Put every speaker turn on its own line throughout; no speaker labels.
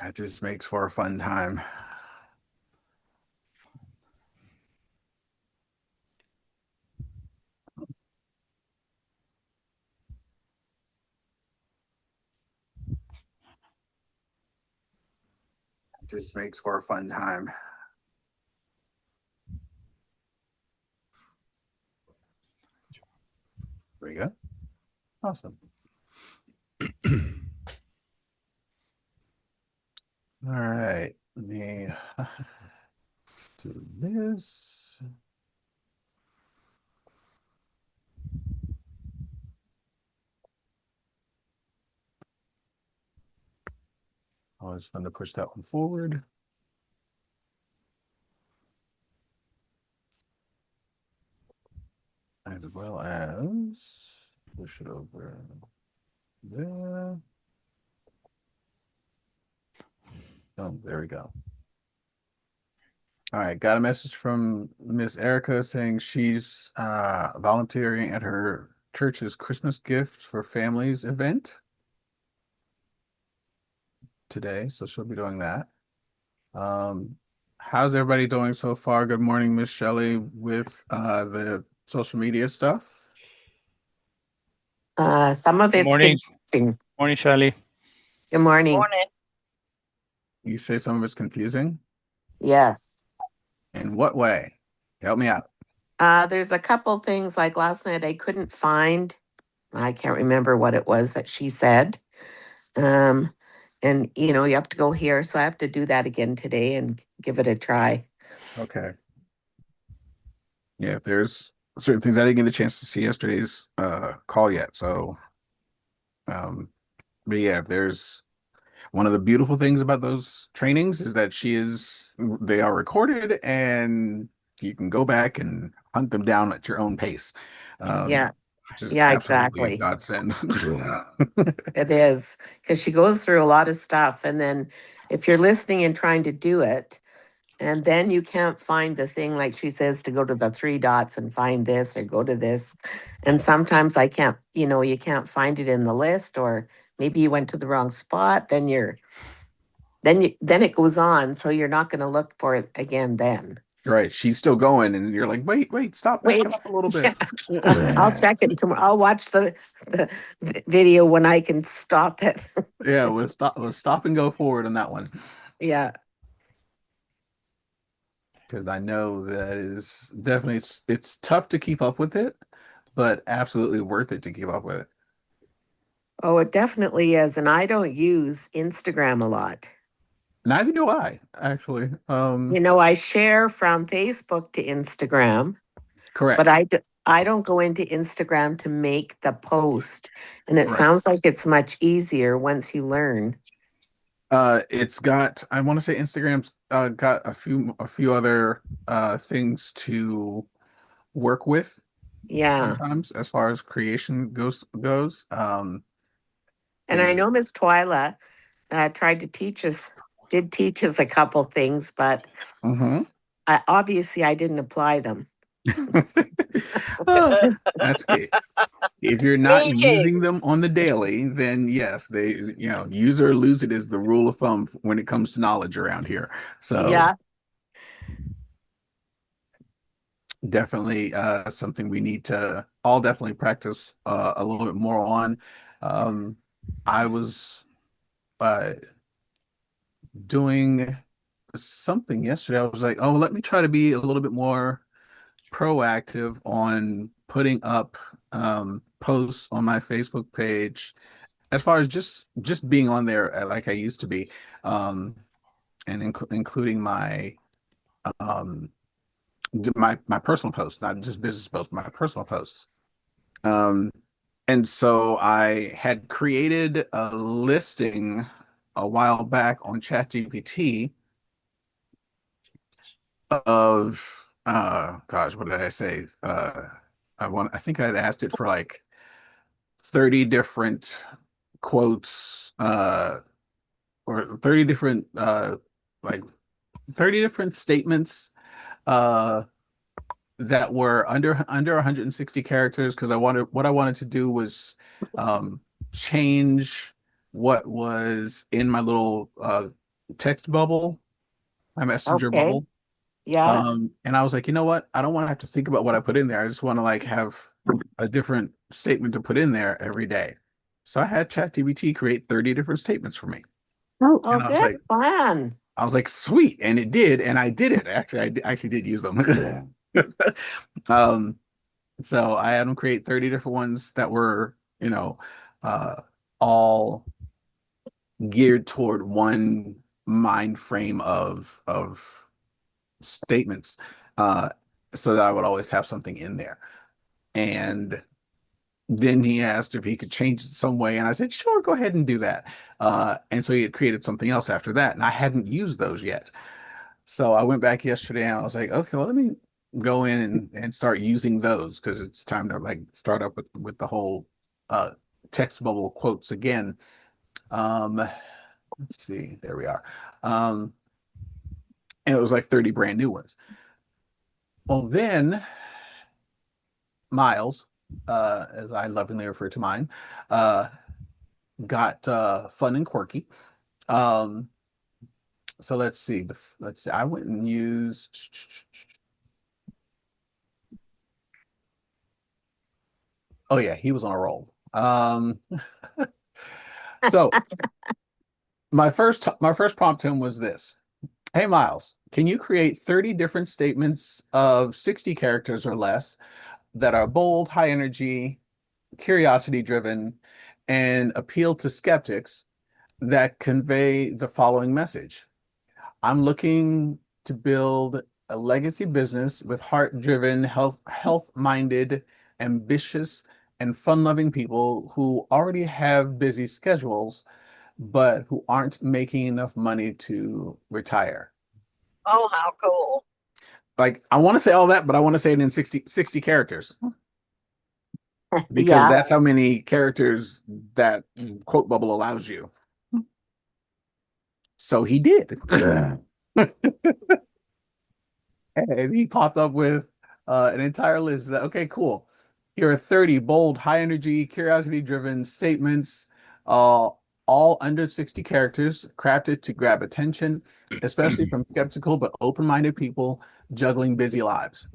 That just makes for a fun time. It just makes for a fun time. There we go. Awesome. All right. Let me do this. Always fun to push that one forward. As well as push it over there. Oh, there we go. All right, got a message from Miss Erica saying she's volunteering at her church's Christmas gift for families event today, so she'll be doing that. How's everybody doing so far? Good morning, Miss Shelley, with the social media stuff.
Some of
Good
it's
morning.
confusing.
Morning, Sally.
Good morning.
Morning.
You say some of it's confusing.
Yes.
In what way? Help me out.
There's a couple things like last night I couldn't find. I can't remember what it was that she said. And you have to go here, so I have to do that again today and give it a try.
Okay. Yeah, if there's certain things I didn't get a chance to see yesterday's call yet. So but yeah, if there's one of the beautiful things about those trainings is that they are recorded and you can go back and hunt them down at your own pace.
Yeah.
Which is
Yeah,
absolutely a
exactly.
godsend.
It is because she goes through a lot of stuff. And then if you're listening and trying to do it, and then you can't find the thing, like she says, to go to the three dots and find this or go to this. And sometimes I can't, you can't find it in the list, or maybe you went to the wrong spot, then then it goes on. So you're not going to look for it again then.
Right. She's still going, and you're like, wait, stop, back
Wait,
it up a little
yeah.
bit.
I'll check it tomorrow. I'll watch the video when I can stop it.
Yeah, we'll stop and go forward on that one.
Yeah.
Because I know that is definitely it's tough to keep up with it, but absolutely worth it to keep up with it.
Oh, it definitely is. And I don't use Instagram a lot.
Neither do I, actually.
I share from Facebook to Instagram, but
Correct.
I don't go into Instagram to make the post. And it
Right.
sounds like it's much easier once you learn.
It's got, I want to say Instagram's got a few other things to work with
Yeah.
sometimes as far as creation goes.
And I know Miss Twyla tried to did teach us a couple things, but
Mhm.
obviously I didn't apply them.
Uh, that's it. If you're not
Me too.
using them on the daily, then yes, use or lose it is the rule of thumb when it comes to knowledge around here. So
Yeah.
definitely something we need to all definitely practice a little bit more on. I was uh, doing something yesterday. I was like, oh, let me try to be a little bit more proactive on putting up posts on my Facebook page as far as just being on there like I used to be, and including um, my personal posts, not just business posts, my personal posts. Um, and so I had created a listing a while back on ChatGPT of gosh, what did I say? I think I'd asked it for like 30 different quotes or 30 different like 30 different statements uh that were under 160 characters because what I wanted to do was change what was in my little text bubble, my messenger
Okay.
bubble.
Yeah.
And I was like, you know what? I don't want to have to think about what I put in there. I just want to like have a different statement to put in there every day. So I had ChatGPT create 30 different statements for me.
Oh,
Oh,
And
good plan.
I was like, sweet. And it did. And I did it. Actually, actually did use them. Um, so I had them create 30 different ones that were, uh, all geared toward one mind frame of statements, uh, so that I would always have something in there. And then he asked if he could change it some way, and I said, sure, go ahead and do that. And so he had created something else after that, and I hadn't used those yet. So I went back yesterday and I was like, okay, well, let me go in and start using those because it's time to like start up with the whole uh text bubble quotes again. Let's see, there we are. Um, and it was like 30 brand new ones. Well, then Miles, as I lovingly refer to mine, uh, got fun and quirky. Um, so let's see. Let's see. I went and used. Oh yeah, he was on a roll. So my first prompt to him was this: Hey Miles, can you create 30 different statements of 60 characters or less that are bold, high energy, curiosity driven, and appeal to skeptics that convey the following message? I'm looking to build a legacy business with heart-driven, health-minded, ambitious, and fun-loving people who already have busy schedules, but who aren't making enough money to retire.
oh, how cool.
Like, I want to say all that, but I want to say it in 60 characters because
Yeah.
that's how many characters that quote bubble allows you. So he did. And he popped up with an entire list. Okay, cool. Here are 30 bold, high energy, curiosity driven statements, uh, all under 60 characters, crafted to grab attention, especially from skeptical but open minded people juggling busy lives.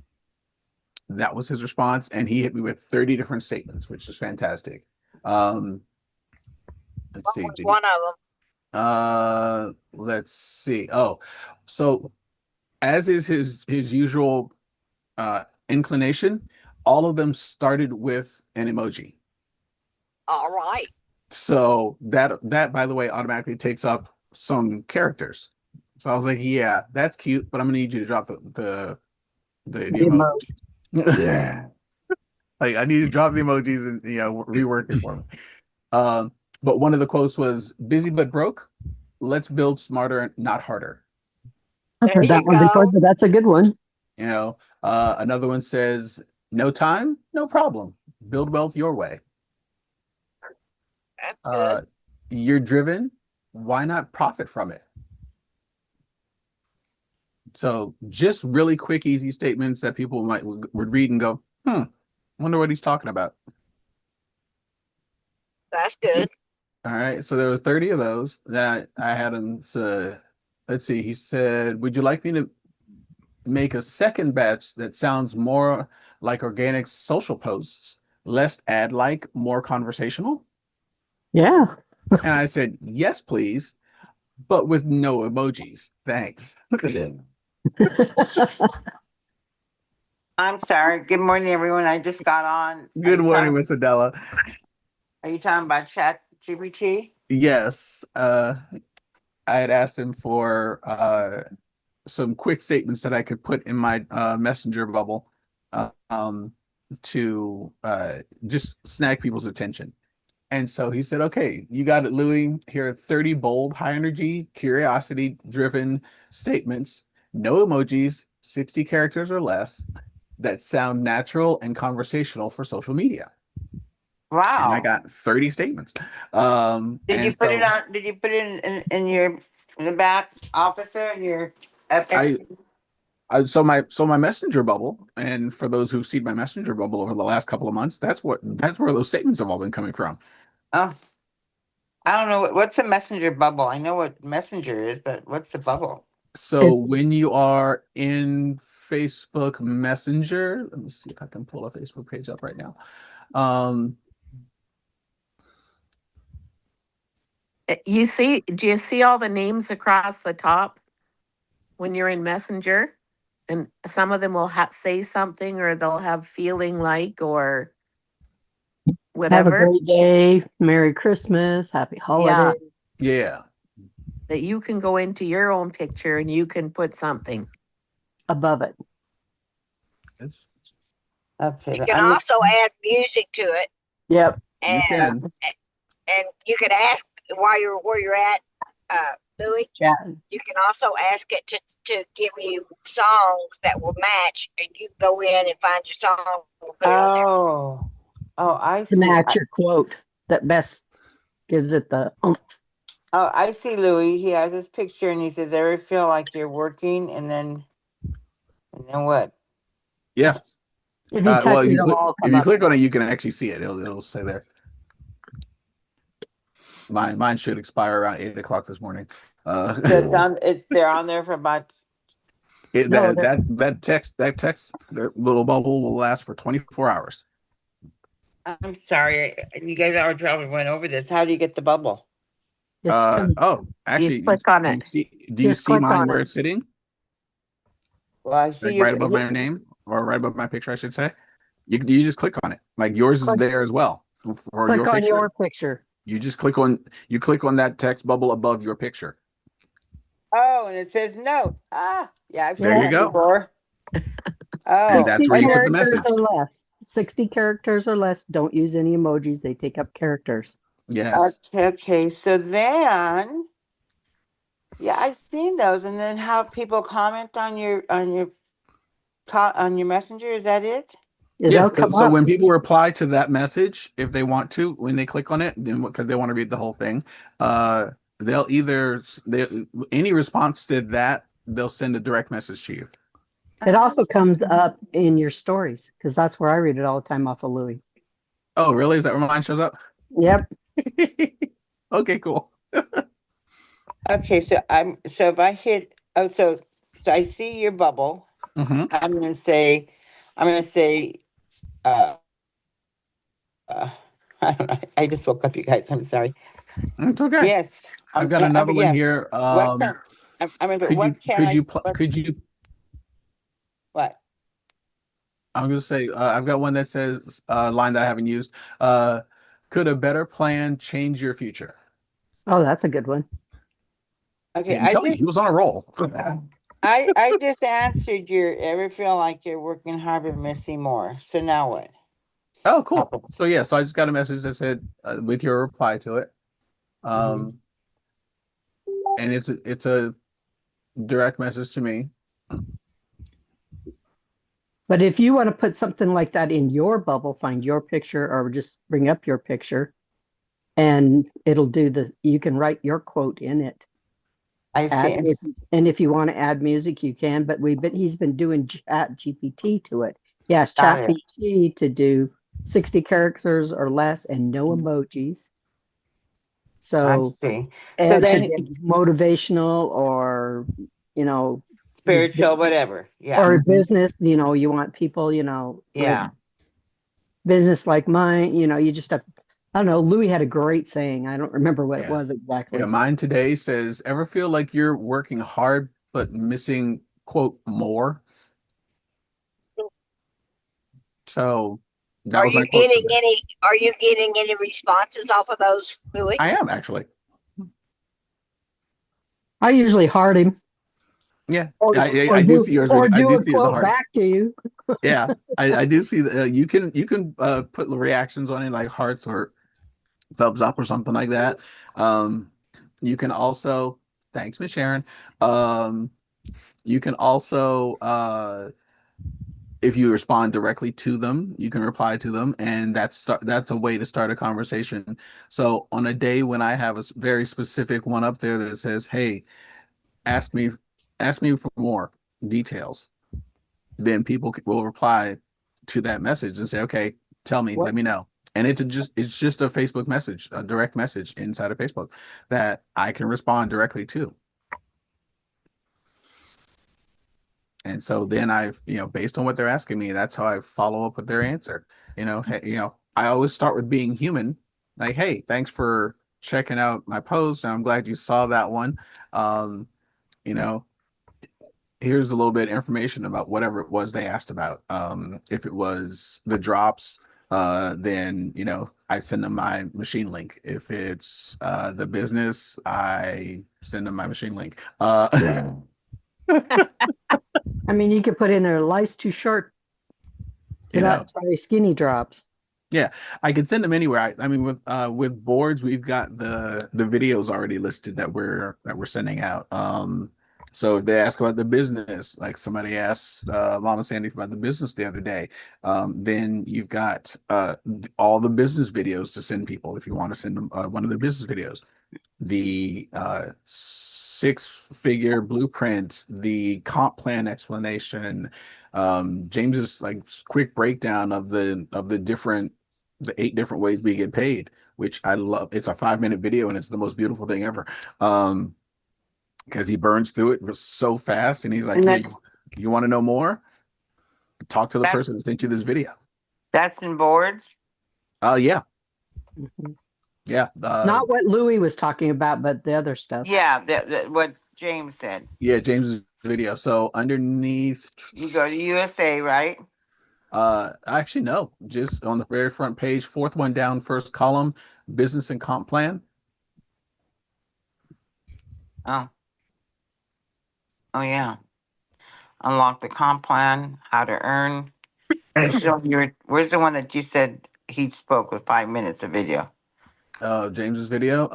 That was his response. And he hit me with 30 different statements, which is fantastic. Um, let's
What
see.
was one of them?
Let's see. Oh, so as is his usual inclination, all of them started with an emoji.
All right.
So that by the way automatically takes up some characters. So I was like, yeah, that's cute, but I'm gonna need you to drop the
Emo-
emoji. Yeah. Like I need to drop the emojis and rework it for me. Um, but one of the quotes was busy but broke. Let's build smarter, not harder.
There
I've heard
you
that one before,
go.
but that's a good one.
Another one says, no time, no problem. Build wealth your way.
That's
Uh,
good.
you're driven. Why not profit from it? So just really quick, easy statements that people would read and go, wonder what he's talking about.
That's good.
All right. So there were 30 of those that I had him to, let's see. He said, would you like me to make a second batch that sounds more like organic social posts, less ad-like, more conversational?
Yeah.
And I said, yes, please, but with no emojis. Thanks.
I'm sorry. Good morning, everyone. I just got on.
Good morning, Miss Adela.
Are you talking about Chat GPT?
Yes, I had asked him for some quick statements that I could put in my messenger bubble uh, um, to just snag people's attention. And so he said, okay, you got it, Louis. Here are 30 bold, high energy, curiosity driven statements, no emojis, 60 characters or less, that sound natural and conversational for social media. And I
Wow.
got 30 statements.
Did you
And
put it
so
on? Did you put it in your in the back office there in your FX?
I so my messenger bubble, and for those who've seen my messenger bubble over the last couple of months, that's where those statements have all been coming from.
Oh, I don't know what's a messenger bubble. I know what messenger is, but what's the bubble?
So
It's
when you are in Facebook Messenger, let me see if I can pull a Facebook page up right now.
Do you see all the names across the top when you're in Messenger? And some of them will say something or they'll have feeling like or
have a
whatever.
great day, Merry Christmas, Happy
Yeah,
Holidays
Yeah.
that you can go into your own picture and you can put something.
above it.
It's,
Okay,
You can also add music to it,
Yep.
you
and
can.
and you can ask while you're where you're at, Louis.
Chat.
You can also ask it to give you songs that will match, and you go in and find your song and put it on there.
Oh, I
To
see.
match your quote that best gives it the
Oh, I see, Louis. He has his picture, and he says, "Ever feel like you're working?" And then what?
Yeah.
if you touch
Well,
it, it'll all
if
come
you
up.
click on it, you can actually see it. It'll say there. Mine should expire around 8 o'clock this morning.
So it's on. They're on there for about.
No,
that text, that little bubble will last for 24 hours.
I'm sorry, you guys already probably went over this. How do you get the bubble?
it's come,
You
Actually,
click on
do
it.
you see, do you
Just
see
click
mine
on
where
it.
it's sitting?
Well, I see
Like
your.
right above my name or right above my picture, I should say. You just click on it. Like yours is
Click-
there as well for
click
your
on
picture.
your picture.
You just click on that text bubble above your picture.
Oh, and it says note. Yeah, I've
There
seen
you
that
go.
before.
And that's
60
where you put the
characters
message.
or less. 60 characters or less. Don't use any emojis. They take up characters.
Yes.
Okay. So then, yeah, I've seen those, and then how people comment on your messenger. Is that it?
Yeah.
It'll come
So
up.
when people reply to that message, if they want to, when they click on it, then because they want to read the whole thing, they'll any response to that, they'll send a direct message to you.
It also comes up in your stories because that's where I read it all the time off of Louis.
Oh, really? Is that where mine shows up?
Yep.
Okay, cool.
Okay, so if I hit so I see your bubble.
Hmm.
I'm gonna say uh, I don't know. I just woke up, you guys. I'm sorry.
It's okay.
Yes.
I've got another one
Yes.
here.
What can I mean, but what can I what?
I'm gonna say I've got one that says line that I haven't used. Could a better plan change your future?
Oh, that's a good one.
Okay,
I'm telling you, he was on a roll.
I just answered your ever feel like you're working hard but missing more. So now what?
Oh, cool. So yeah, so I just got a message that said with your reply to it.
Mhm.
And it's a direct message to me.
But if you want to put something like that in your bubble, find your picture or just bring up your picture and it'll do you can write your quote in it.
I see.
And if you want to add music, you can, but he's been doing Chat GPT to it. Yes,
Got
Chat
it.
GPT to do 60 characters or less and no emojis.
I
So
see. So
as to
then
get motivational or, you know,
spiritual, whatever. Yeah.
or business, you want people, with
Yeah.
business like mine, you just have, I don't know. Louis had a great saying. I don't remember what it
Yeah.
was exactly.
Yeah, mine today says, ever feel like you're working hard but missing, quote, more? So that
Are
was my
you
quote
getting
today.
any? Are you getting any responses off of those, Louis?
I am actually.
I usually heart him
Yeah,
or,
I do see yours.
or
I
do
do
a
see the
quote
hearts.
back to you.
Yeah, I do see that you can put reactions on it like hearts or thumbs up or something like that. You can also, thanks, Miss Sharon. You can also if you respond directly to them, you can reply to them, and that's a way to start a conversation. So on a day when I have a very specific one up there that says, "Hey, ask me ask me for more details," then people will reply to that message and say, "Okay, tell me,
What
let me know." And it's just a Facebook message, a direct message inside of Facebook that I can respond directly to. And so then based on what they're asking me, that's how I follow up with their answer. Hey, I always start with being human. Like, hey, thanks for checking out my post, and I'm glad you saw that one. Um, you know, here's a little bit of information about whatever it was they asked about. If it was the drops, then I send them my machine link. If it's the business, I send them my machine link.
I mean, you could put in there, life's too short to not try skinny drops.
Yeah, I can send them anywhere. I mean, with boards, we've got the videos already listed that we're sending out. So if they ask about the business, like somebody asked Mama Sandy about the business the other day, then you've got all the business videos to send people if you want to send them one of the business videos. The six-figure blueprint, the comp plan explanation, James's like quick breakdown of the the 8 different ways we get paid, which I love. It's a 5-minute video and it's the most beautiful thing ever. Because he burns through it so fast, and he's like,
And
"Hey, you want to know more? Talk to the person that sent you this video."
That's in boards.
Yeah,
Mhm.
yeah,
Not what Louis was talking about, but the other stuff.
Yeah, what James said.
yeah. James's video. So underneath,
You go to USA, right?
actually no, just on the very front page, fourth one down, first column, business and comp plan.
Oh, oh yeah. Unlock the comp plan. How to earn. Where's the one that you said he spoke with 5 minutes of video?
James's video.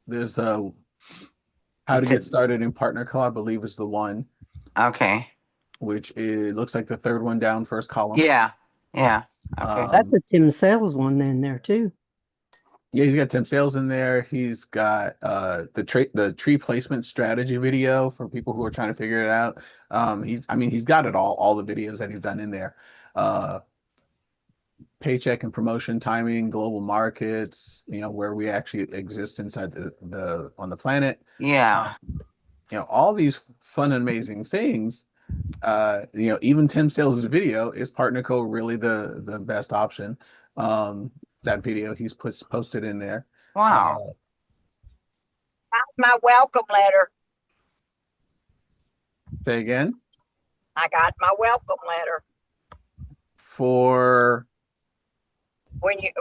There's how
You
to
said-
get started in Partner Co, I believe is the one,
Okay.
which it looks like the third one down, first column.
Yeah. Yeah. Okay.
That's a Tim Sales one in there too.
Yeah, he's got Tim Sales in there. He's got the tree placement strategy video for people who are trying to figure it out. He's got it all the videos that he's done in there. Paycheck and promotion timing, global markets, where we actually exist inside the on the planet.
Yeah.
All these fun and amazing things. Even Tim Sales' video, is Partner Co really the best option? That video he's posted in there.
Wow.
My welcome letter.
Say again.
I got my welcome letter
For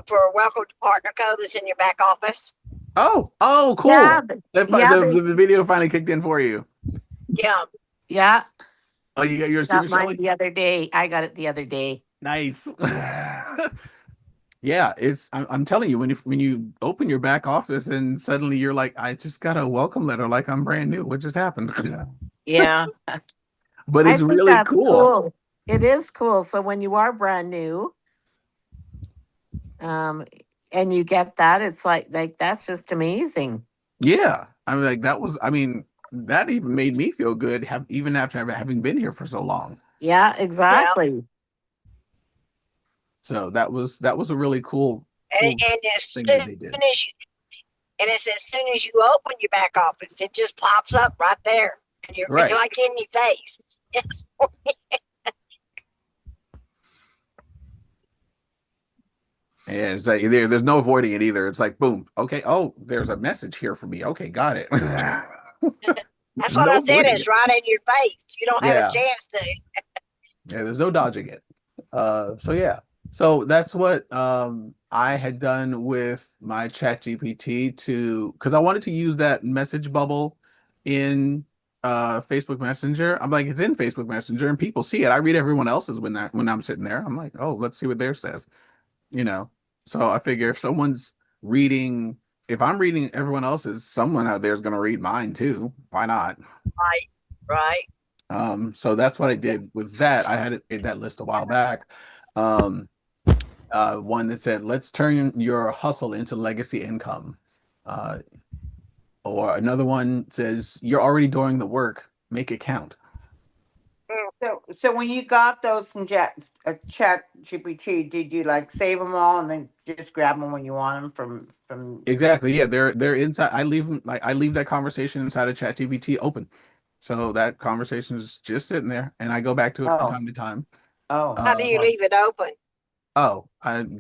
for welcome to Partner Co. that's in your back office.
cool.
Yeah,
The video finally kicked in for you.
Yeah.
yeah.
Oh, you got yours too,
Got mine
Shelley?
the other day. I got it the other day.
Nice. Yeah, I'm telling you, when you open your back office and suddenly you're like, I just got a welcome letter like I'm brand new. What just happened?
Yeah.
But
I
it's
think
really
that's
cool.
It is cool. So when you are brand new, and you get that, it's like that's just amazing.
Yeah. That even made me feel good, even after having been here for so long.
Yeah, exactly.
So that was a really cool
And as
thing
soon
that they did.
as you and it's as soon as you open your back office, it just pops up right there. And you're
Right.
like in your face.
And it's like there's no avoiding it either. It's like boom, okay. Oh, there's a message here for me. Okay, got it.
That's what I said, it's right in your face. You don't have
Yeah.
a chance to.
Yeah, there's no dodging it. So yeah. So that's what I had done with my chat GPT because I wanted to use that message bubble in Facebook Messenger. I'm like, it's in Facebook Messenger and people see it. I read everyone else's when I'm sitting there. I'm like, oh, let's see what theirs says. So I figure if I'm reading everyone else's, someone out there is going to read mine too. Why not?
Right.
So that's what I did with that. I had that list a while back. One that said, let's turn your hustle into legacy income. Or another one says, you're already doing the work, make it count.
So when you got those from Chat GPT, did you like save them all and then just grab them when you want them from?
Exactly. Yeah, they're inside. I leave them like I leave that conversation inside of ChatGPT open, so that conversation is just sitting there, and I go back to it from
Oh,
time to time.
oh,
How do you
Um,
leave it open?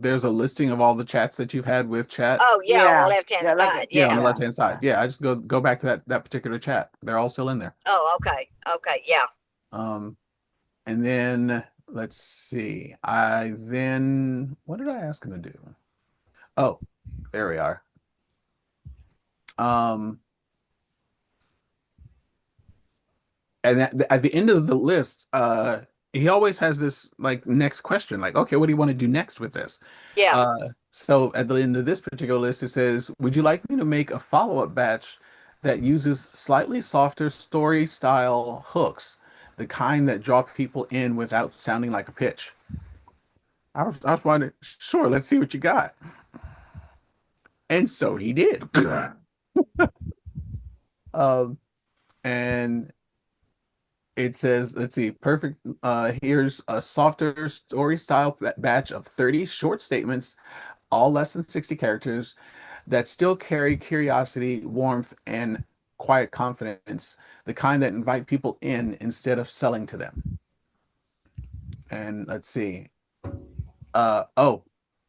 there's a listing of all the chats that you've had with Chat.
Oh, yeah, on the
yeah,
left-hand
yeah,
side.
Yeah, on
Yeah.
the
yeah.
left-hand side. Yeah, I just go back to that particular chat. They're all still in there.
Oh, okay. Okay. Yeah.
Um, and then let's see. I then what did I ask him to do? Oh, there we are. Um, and at the end of the list, he always has this like next question, like, okay, what do you want to do next with this?
Yeah.
So at the end of this particular list, it says, would you like me to make a follow-up batch that uses slightly softer story style hooks, the kind that draw people in without sounding like a pitch? I was wondering, sure, let's see what you got. And so he did. um, and it says, let's see, perfect. Here's a softer story style batch of 30 short statements, all less than 60 characters, that still carry curiosity, warmth, and quiet confidence, the kind that invite people in instead of selling to them. And let's see. Oh,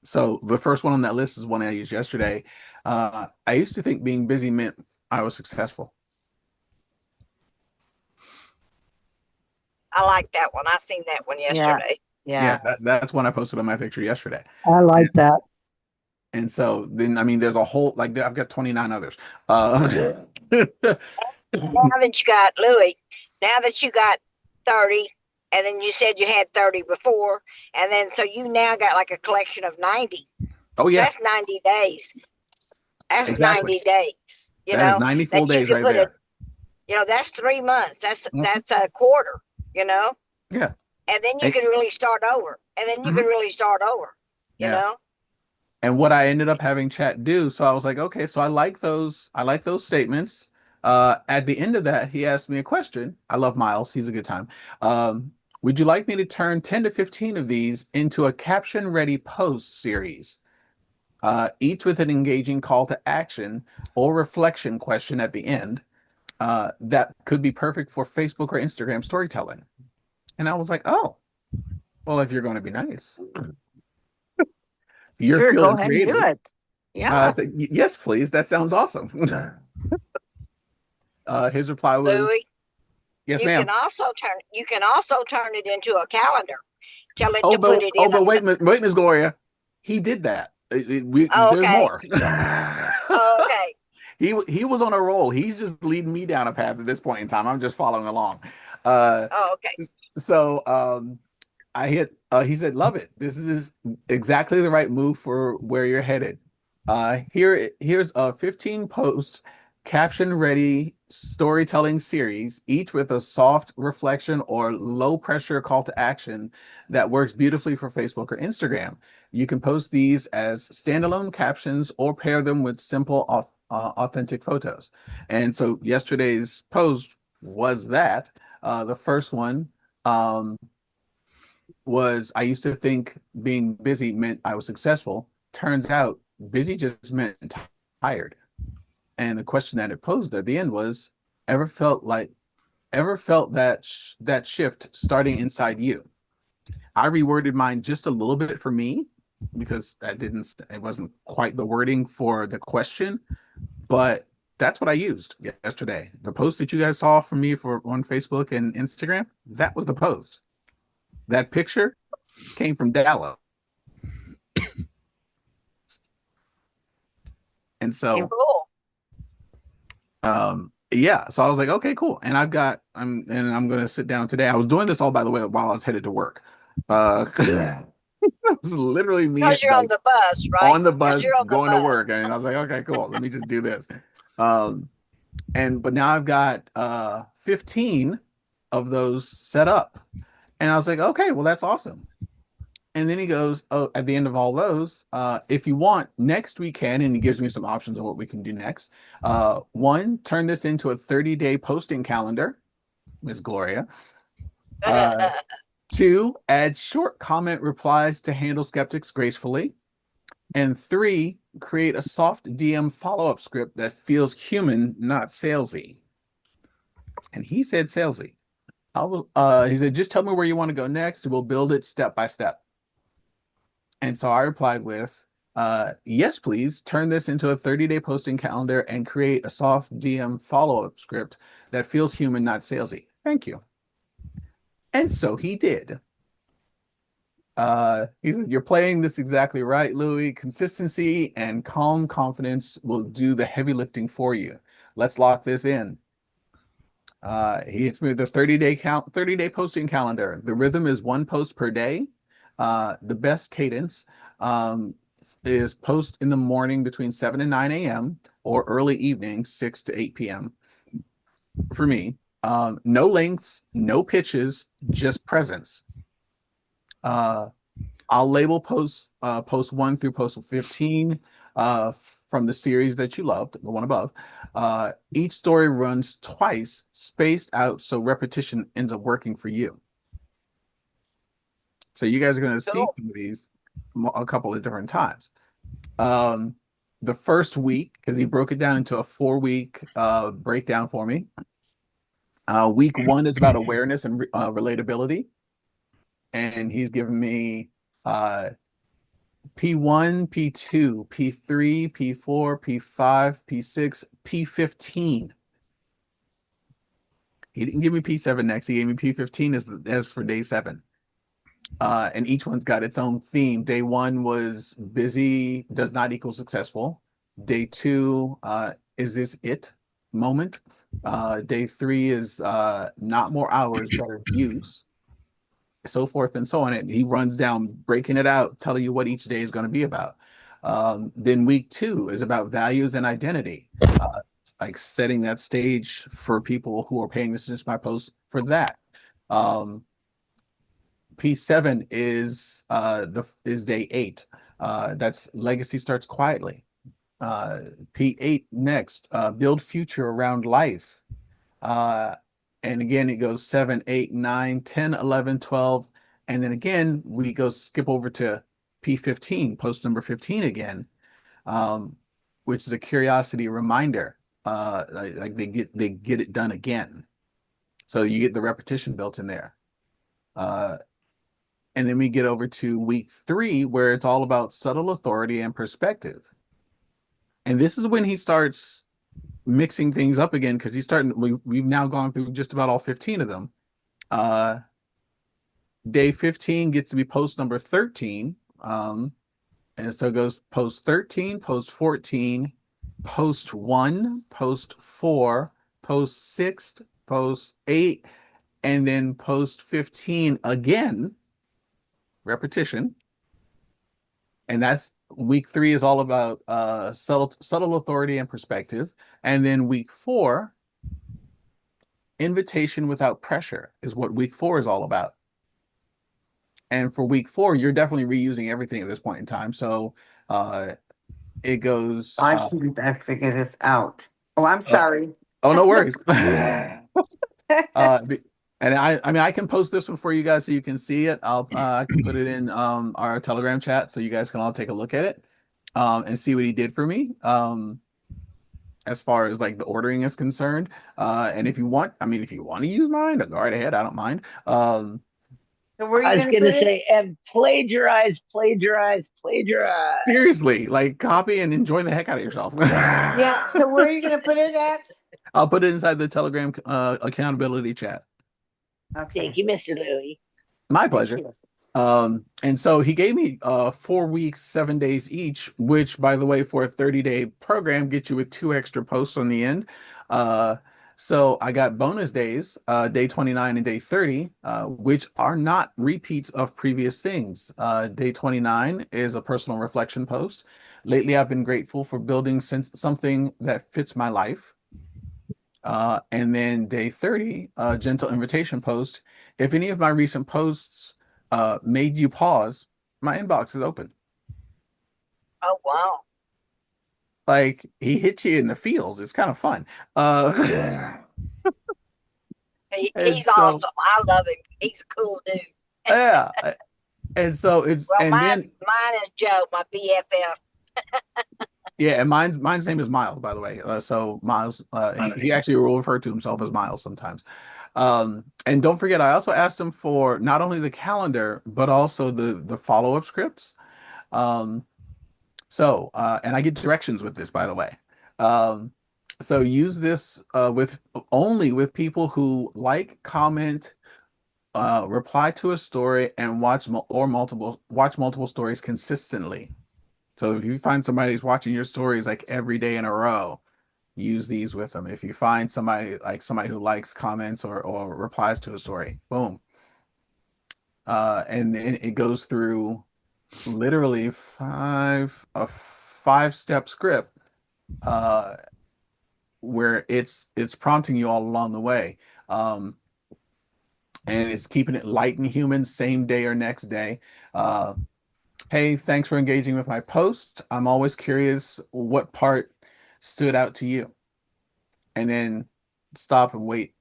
so the first one on that list is one I used yesterday. I used to think being busy meant I was successful.
I like that one. I seen that one yesterday.
Yeah,
Yeah.
that's one I posted on my picture yesterday.
I like that.
And so then, I mean, there's a whole, like, I've got 29 others.
Now that you got Louis, now that you got 30, and then you said you had 30 before, and then so you now got like a collection of 90.
Oh, yeah,
That's 90 days. That's
exactly.
90 days,
That is 90 full
that you
days
could
right
put
there.
that's 3 months. That's
Mhm.
that's a quarter,
Yeah.
and then you
And,
can really start over, and then you
mhm,
can really start over, you
yeah.
know.
And what I ended up having Chat do, so I was like, okay, so I like those statements. At the end of that, he asked me a question. I love Miles, he's a good time. Would you like me to turn 10 to 15 of these into a caption ready post series? Each with an engaging call to action or reflection question at the end, that could be perfect for Facebook or Instagram storytelling. And I was like, oh, well, if you're going to be nice, you're
Sure, go
feeling
ahead and do
creative.
it.
I
Yeah.
said, yes, please. That sounds awesome. His reply was,
Louis,
yes, ma'am.
you can also turn it into a calendar. Tell it to put it in
But wait, Miss Gloria. He did that.
Oh,
There's
okay.
more.
Oh, okay.
He was on a roll. He's just leading me down a path at this point in time. I'm just following along. Uh,
Oh, okay.
so he said, love it. This is exactly the right move for where you're headed. Here's a 15 post caption ready storytelling series, each with a soft reflection or low pressure call to action that works beautifully for Facebook or Instagram. You can post these as standalone captions or pair them with simple, authentic photos. And so yesterday's post was that. The first one, was I used to think being busy meant I was successful. Turns out busy just meant tired. And the question that it posed at the end was, ever felt like ever felt that shift starting inside you? I reworded mine just a little bit for me because it wasn't quite the wording for the question, but that's what I used yesterday. The post that you guys saw from me on Facebook and Instagram, that was the post. That picture came from Dallas. And so,
Cool.
yeah, so I was like, okay, cool. And I'm going to sit down today. I was doing this all, by the way, while I was headed to work. It was literally me
Because you're on
like
the bus, right?
on the
Because
bus
you're on the
going to
bus.
work. And I was like, okay, cool. Let me just do this. But now I've got 15 of those set up. And I was like, okay, well, that's awesome. And then he goes, oh, at the end of all those, if you want, next we can, and he gives me some options of what we can do next. One, turn this into a 30-day posting calendar, Miss Gloria. Uh, 2, add short comment replies to handle skeptics gracefully. And 3, create a soft DM follow-up script that feels human, not salesy. And he said salesy. He said, just tell me where you want to go next. We'll build it step by step. And so I replied with, yes, please turn this into a 30-day posting calendar and create a soft DM follow-up script that feels human, not salesy. Thank you. And so he did. He said, you're playing this exactly right, Louis. Consistency and calm confidence will do the heavy lifting for you. Let's lock this in. He hits me with the 30-day posting calendar. The rhythm is 1 post per day. The best cadence is post in the morning between 7 and 9 a.m. or early evening, 6 to 8 p.m. for me. No links, no pitches, just presence. I'll label post 1 through post 15 from the series that you loved, the one above. Each story runs twice, spaced out, so repetition ends up working for you. So you guys are going to see some of these a couple of different times. The first week, because he broke it down into a 4-week breakdown for me. Week 1 is about awareness and relatability. And he's given me P1, P2, P3, P4, P5, P6, P15. He didn't give me P7 next. He gave me P15 as for day 7. And each one's got its own theme. Day 1 was busy does not equal successful. Day 2, is this it moment? Day 3 is not more hours, better use. So forth and so on. And he runs down, breaking it out, telling you what each day is going to be about. Then week 2 is about values and identity. Like setting that stage for people who are paying attention to my posts for that. P7 is day 8. That's legacy starts quietly. P8 next, build future around life. And again, it goes 7, 8, 9, 10, 11, 12. And then again, we skip over to P15, post number 15 again, which is a curiosity reminder. Like they get it done again. So you get the repetition built in there. And then we get over to week 3, where it's all about subtle authority and perspective. And this is when he starts mixing things up again, because we've now gone through just about all 15 of them. Day 15 gets to be post number 13. And so it goes post 13, post 14, post 1, post 4, post 6, post 8, and then post 15 again, repetition. And that's week 3 is all about subtle authority and perspective. And then week 4, invitation without pressure is what week 4 is all about. And for week 4, you're definitely reusing everything at this point in time. So it goes.
I can't figure this out. Oh, I'm sorry.
Oh, no worries. And I mean, I can post this one for you guys so you can see it. I can put it in our Telegram chat so you guys can all take a look at it and see what he did for me. As far as like the ordering is concerned. And if you want to use mine, go right ahead. I don't mind.
So where
I
are
was
you
going to
gonna
say, and plagiarize.
Seriously, like copy and enjoy the heck out of yourself.
Yeah. So where are you gonna put it at?
I'll put it inside the Telegram accountability chat.
Okay.
Thank you, Mr. Louie.
My pleasure. And so he gave me 4 weeks, 7 days each, which, by the way, for a 30-day program, gets you with 2 extra posts on the end. So I got bonus days, day 29 and day 30, which are not repeats of previous things. Day 29 is a personal reflection post. Lately, I've been grateful for building something that fits my life. And then day 30, gentle invitation post. If any of my recent posts made you pause, my inbox is open.
Oh, wow.
Like, he hits you in the feels. It's kind of fun.
He's
And so-
awesome. I love him. He's a cool dude.
Yeah. And so
Well,
and
mine
then
is Joe, my BFF.
yeah, and mine's name is Miles, by the way. So Miles, he actually will refer to himself as Miles sometimes. And don't forget, I also asked him for not only the calendar but also the follow-up scripts. Um, and I get directions with this, by the way. Um, so use this with only with people who like, comment, reply to a story, and watch multiple stories consistently. So if you find somebody who's watching your stories like every day in a row, use these with them. If you find somebody who likes, comments, or replies to a story, boom. And then it goes through literally a 5-step script uh where it's prompting you all along the way. Um and it's keeping it light and human, same day or next day. Uh Hey, thanks for engaging with my post. I'm always curious what part stood out to you. And then stop and wait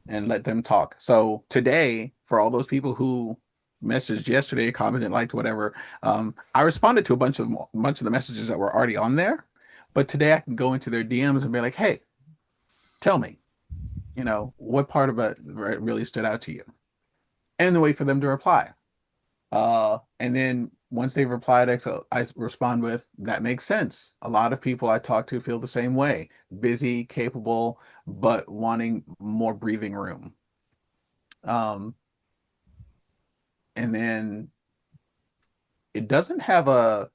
and let them talk. So today, for all those people who messaged yesterday, commented, liked, whatever, I responded to a bunch of the messages that were already on there. But today I can go into their DMs and be like, hey, tell me, what part of it really stood out to you? And then wait for them to reply. And then once they've replied, I respond with, that makes sense. A lot of people I talk to feel the same way, busy, capable, but wanting more breathing room. Um, and then it doesn't have I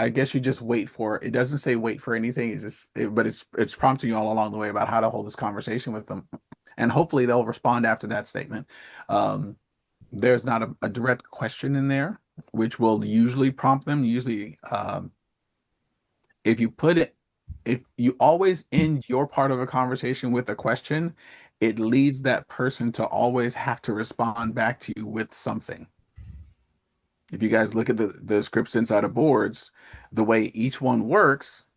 guess you just wait for it. It doesn't say wait for anything. But it's prompting you all along the way about how to hold this conversation with them. And hopefully they'll respond after that statement. Um, there's not a direct question in there, which will usually prompt them. Usually, if you put it, if you always end your part of a conversation with a question, it leads that person to always have to respond back to you with something. If you guys look at the scripts inside of boards, the way each one works,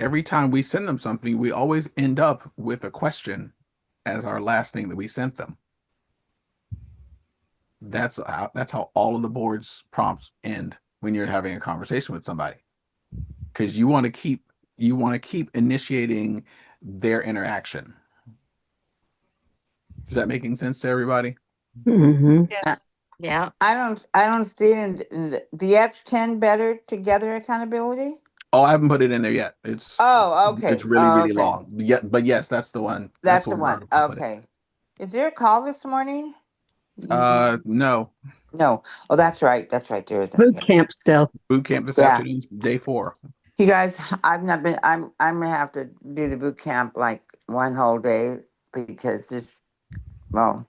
every time we send them something, we always end up with a question as our last thing that we sent them. That's how all of the board's prompts end when you're having a conversation with somebody, because you want to keep initiating their interaction. Is that making sense to everybody?
Hmm.
Yes.
Yeah.
I don't see it in the F10 Better Together Accountability.
Oh, I haven't put it in there yet. It's
Oh,
it's
okay.
really,
Oh,
really
okay.
long. Yeah, but yes, that's the one. That's
That's
the
the
one where
one.
I'll put it.
Okay. Is there a call this morning? You
No.
no. Oh, that's right. That's right. There isn't.
Boot
Yeah.
camp still.
Boot camp this
Yeah.
afternoon, day 4.
You guys, I've not been. I'm gonna have to do the boot camp like one whole day because this. Well,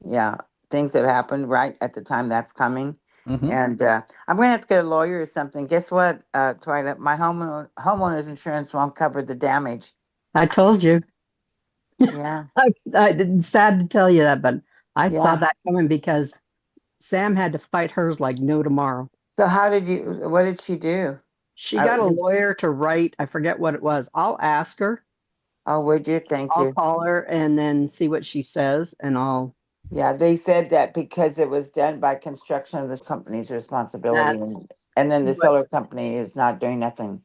yeah, things have happened right at the time that's coming,
Mm-hmm.
and I'm gonna have to get a lawyer or something. Guess what, Twilight? My homeowner's insurance won't cover the damage.
I told you.
Yeah,
Sad to tell you that, but I saw
yeah.
that coming because Sam had to fight hers like no tomorrow.
So how did you? What did she do?
She got a lawyer to write, I forget what it was. I'll ask her.
Oh, would you? Thank
I'll
you.
call her and then see what she says, and I'll.
Yeah, they said that because it was done by construction of this company's responsibility,
That's
and then the
what,
solar company is not doing nothing.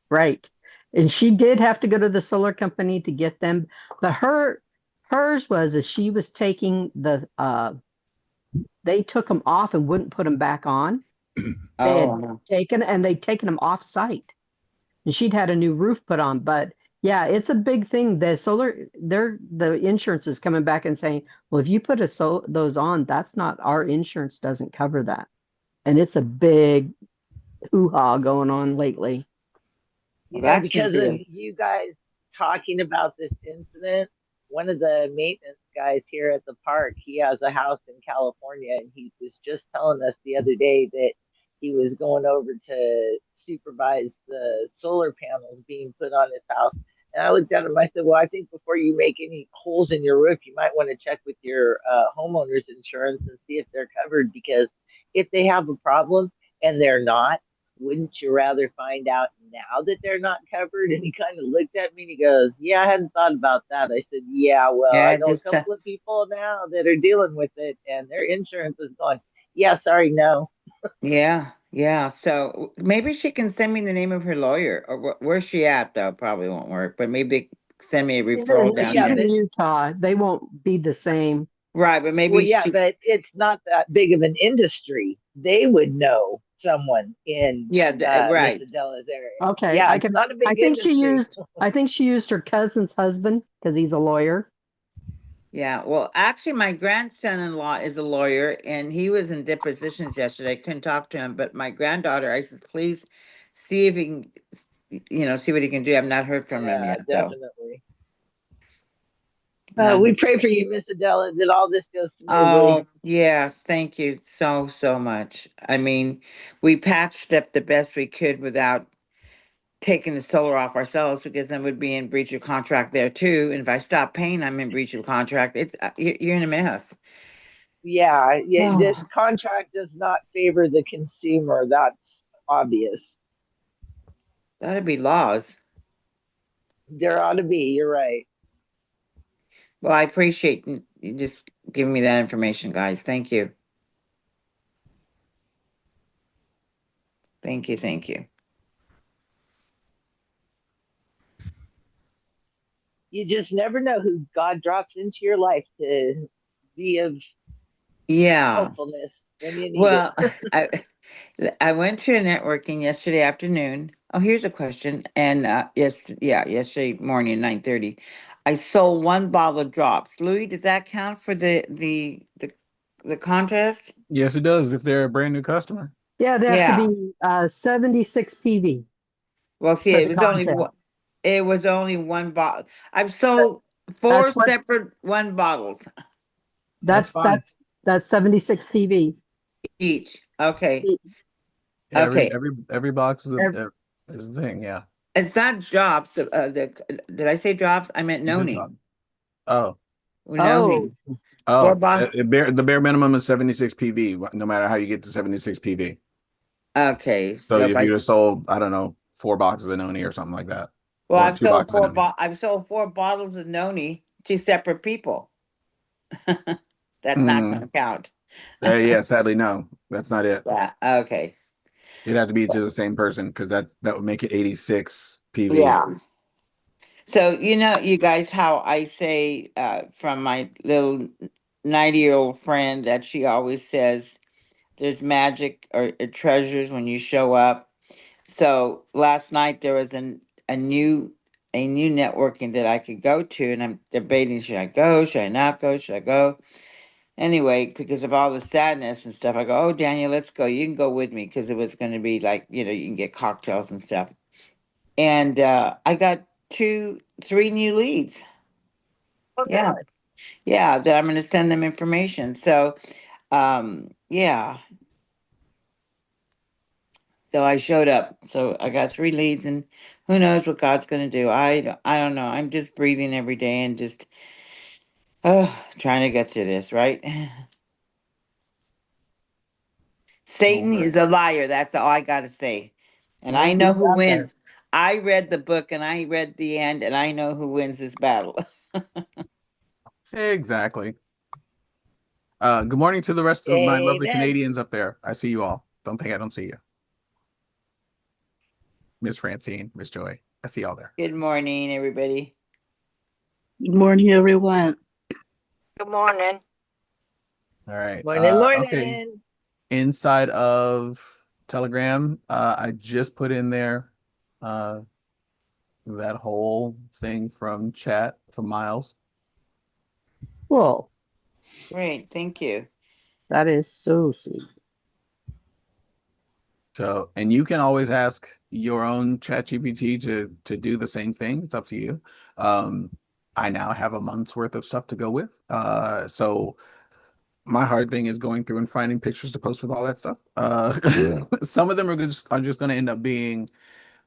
right. And she did have to go to the solar company to get them, but hers was as she was taking they took them off and wouldn't put them back on. They had
Oh,
they'd taken them off site, and she'd had a new roof put on. But yeah, it's a big thing. The insurance is coming back and saying, well, if you put those on, that's not, our insurance doesn't cover that. And it's a big hoo-ha going on lately.
well, that's
Because of
good.
you guys talking about this incident, one of the maintenance guys here at the park, he has a house in California, and he was just telling us the other day that he was going over to supervise the solar panels being put on his house. And I looked at him, I said, well, I think before you make any holes in your roof, you might want to check with your homeowner's insurance and see if they're covered, because if they have a problem and they're not, wouldn't you rather find out now that they're not covered? And he kind of looked at me and he goes, yeah, I hadn't thought about that. I said, yeah, well, I
Yeah,
know a
just
couple of people now that are dealing with it and their insurance is going, yeah, sorry, no.
yeah, yeah. So maybe she can send me the name of her lawyer, or where's she at though? Probably won't work, but maybe send me a referral
Well,
down
yeah,
She's
there.
in
but
Utah. They won't be the same.
Right, but
well,
maybe
yeah,
she,
but it's not that big of an industry. They would know someone in
yeah,
Miss
right.
Adela's area.
Okay,
Yeah,
I
it's
can.
not a big industry.
I think she used her cousin's husband because he's a lawyer.
Yeah, well, actually, my grandson-in-law is a lawyer, and he was in depositions yesterday. I couldn't talk to him, but my granddaughter, I said, please see if he can, see what he can do. I've not heard from him
Yeah,
yet, though.
definitely.
Not.
We pray for you, Miss Adela, that all this goes smoothly.
Oh, yes, thank you so, so much. I mean, we patched up the best we could without taking the solar off ourselves, because then we'd be in breach of contract there too. And if I stop paying, I'm in breach of contract. It's you're in a mess.
Yeah, yeah, the
Oh,
contract does not favor the consumer. That's obvious.
that'd be laws.
There ought to be. You're right.
Well, I appreciate you just giving me that information, guys. Thank you. Thank you. Thank you.
You just never know who God drops into your life to be of
Yeah.
helpfulness when you need it.
Well, I I went to a networking yesterday afternoon. Oh, here's a question. And yesterday morning, 9:30. I sold one bottle of drops. Louis, does that count for the contest?
Yes, it does if they're a brand new customer.
Yeah, they have to
Yeah.
be 76 PV
Well, see,
for the contest.
it was only one bottle. I've sold four
That's what
separate one bottles
That's
that's
fine.
that's that's 76 PV.
each. Okay.
Yeah,
Okay.
every box
Ev-
is a thing. Yeah,
It's not drops. Did I say drops? I meant
you did
noni.
talk. Oh,
Oh,
Noni. Four
oh,
bottles.
the bare minimum is 76 PV. No matter how you get to 76 PV.
Okay.
So
So if
if you have sold, I don't know, 4 boxes of noni or something like that,
well,
or 2 boxes of noni.
I've sold four bottles of noni to separate people. That's not going
Mm,
to count.
yeah, sadly, no, that's not it.
Yeah. Okay.
It'd have to be to the same person because that would make it 86 PV.
Yeah. So you guys, how I say from my little 90-year-old friend that she always says there's magic or treasures when you show up. So last night there was a new networking that I could go to, and I'm debating, should I go, should I not go, should I go? Anyway, because of all the sadness and stuff, I go, oh, Daniel, let's go. You can go with me, because it was going to be like, you can get cocktails and stuff. And I got three new leads.
Well,
Yeah.
good.
Yeah, that I'm going to send them information. So, yeah. So I showed up. So I got three leads, and who knows what God's going to do. I don't know. I'm just breathing every day and just trying to get through this, right?
All
Satan
right.
is a liar. That's all I got to say. And I
Well,
know
he's
who
out there.
wins. I read the book and I read the end, and I know who wins this battle.
Exactly. Good morning to the rest of my lovely
Amen.
Canadians up there. I see you all. Don't think I don't see you. Miss Francine, Miss Joy. I see y'all there.
Good morning, everybody.
Good morning, everyone.
Good morning.
All right.
Morning,
Okay.
morning.
Inside of Telegram, I just put in there that whole thing from chat from Miles.
cool.
Great, thank you.
That is so sweet.
So, and you can always ask your own chat GPT to do the same thing. It's up to you. I now have a month's worth of stuff to go with. So my hard thing is going through and finding pictures to post with all that stuff. Some of them are just going to end up being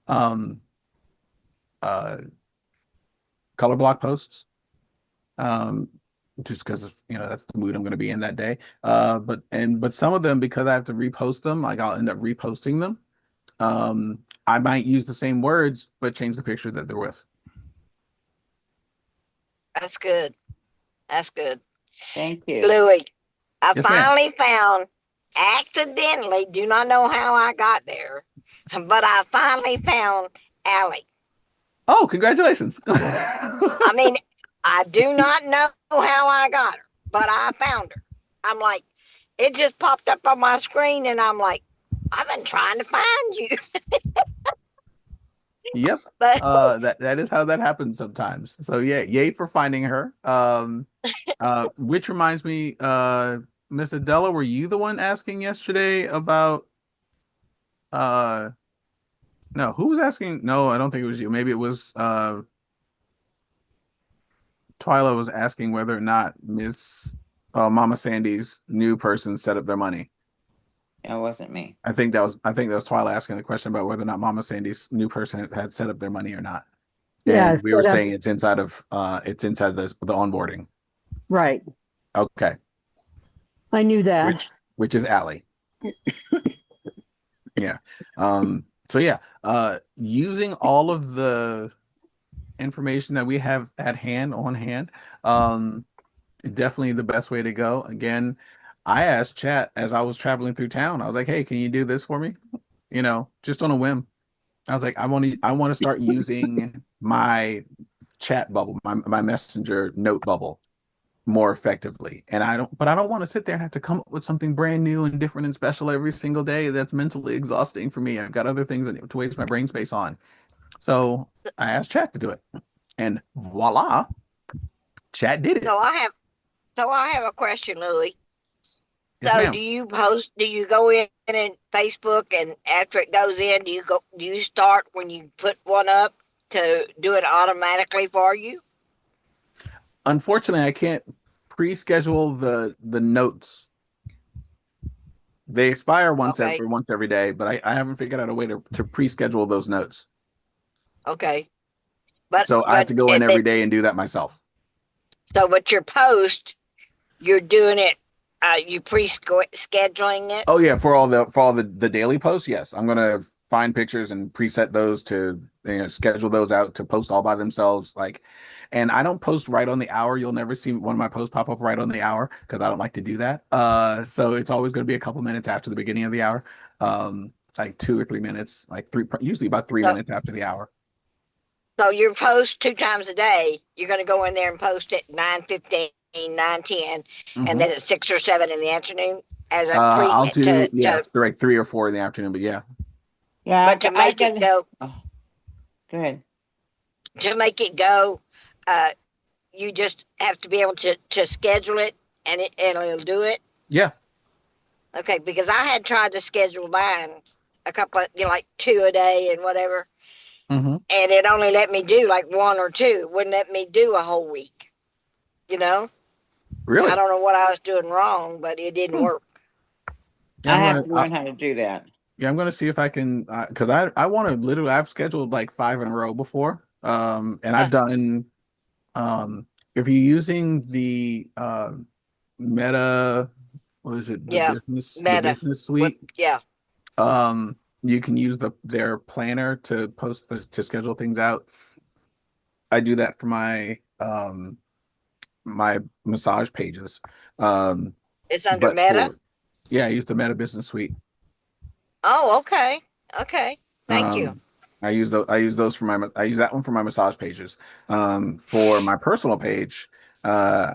um uh color block posts. Just because that's the mood I'm going to be in that day. But some of them, because I have to repost them, like I'll end up reposting them. I might use the same words, but change the picture that they're with.
That's good. That's good.
Thank you.
Louis, I
Yes, ma'am.
finally found, accidentally, do not know how I got there, but I finally found Allie.
Oh, congratulations.
I mean, I do not know how I got her, but I found her. I'm like, it just popped up on my screen, and I'm like, I've been trying to find you.
Yep.
But
That is how that happens sometimes. So yeah, yay for finding her. Which reminds me, Miss Adela, were you the one asking yesterday about no, who was asking? No, I don't think it was you. Maybe it was Twyla was asking whether or not Miss Mama Sandy's new person set up their money.
It wasn't me.
I think that was Twyla asking the question about whether or not Mama Sandy's new person had set up their money or not.
Yeah,
And we were
set up.
saying it's inside the onboarding.
Right.
Okay.
I knew that.
Which is Allie. Yeah. So yeah, using all of the information that we have at hand on hand, definitely the best way to go. Again, I asked chat as I was traveling through town. I was like, "Hey, can you do this for me?" Just on a whim. I was like, I want to start using my chat bubble, my messenger note bubble more effectively. And I don't want to sit there and have to come up with something brand new and different and special every single day. That's mentally exhausting for me. I've got other things to waste my brain space on. So I asked chat to do it. And voila, chat did it.
so I have a question, Louis.
Yes,
So
ma'am.
do you go in and Facebook, and after it goes in, do you start when you put one up to do it automatically for you?
Unfortunately, I can't pre-schedule the notes. They expire once
Okay.
every day, but I haven't figured out a way to pre-schedule those notes.
Okay. But
So I have to go in
and
every
then
day and do that myself.
but your post, you're doing it, you scheduling it.
Oh yeah, for all the daily posts, yes. I'm gonna find pictures and preset those to schedule those out to post all by themselves. And I don't post right on the hour. You'll never see one of my posts pop up right on the hour because I don't like to do that. So it's always gonna be a couple minutes after the beginning of the hour. Like 2 or 3 minutes, usually about 3 minutes after the hour.
So you post 2 times a day. You're going to go in there and post it 9:15, 9:10, and then
Mhm.
at 6 or 7 in the afternoon as a
I'll do
to
like 3 or 4 in the afternoon, but yeah.
Yeah,
but to
I
make it
got.
go
Oh, go ahead.
to make it go, uh, you just have to be able to schedule it, and it'll do it.
Yeah.
Okay, because I had tried to schedule mine a couple of, like 2 a day and whatever,
Hmm.
and it only let me do like 1 or 2. It wouldn't let me do a whole week. You know, I
Really?
don't know what I was doing wrong, but it didn't
Hmm.
work.
Yeah,
I have to learn how to do that.
I'm gonna see if I can, because I want to literally. I've scheduled like 5 in a row before, and I've
Uh,
done. If you're using the Meta, what is it?
yeah,
The
Meta.
business
What?
suite.
Yeah.
You can use their planner to to schedule things out. I do that for my massage pages. Um,
It's under
but
Meta.
for Yeah, I use the Meta Business Suite.
Oh, okay. Okay. Thank you.
Um, I use those for I use that one for my massage pages. For my personal page, I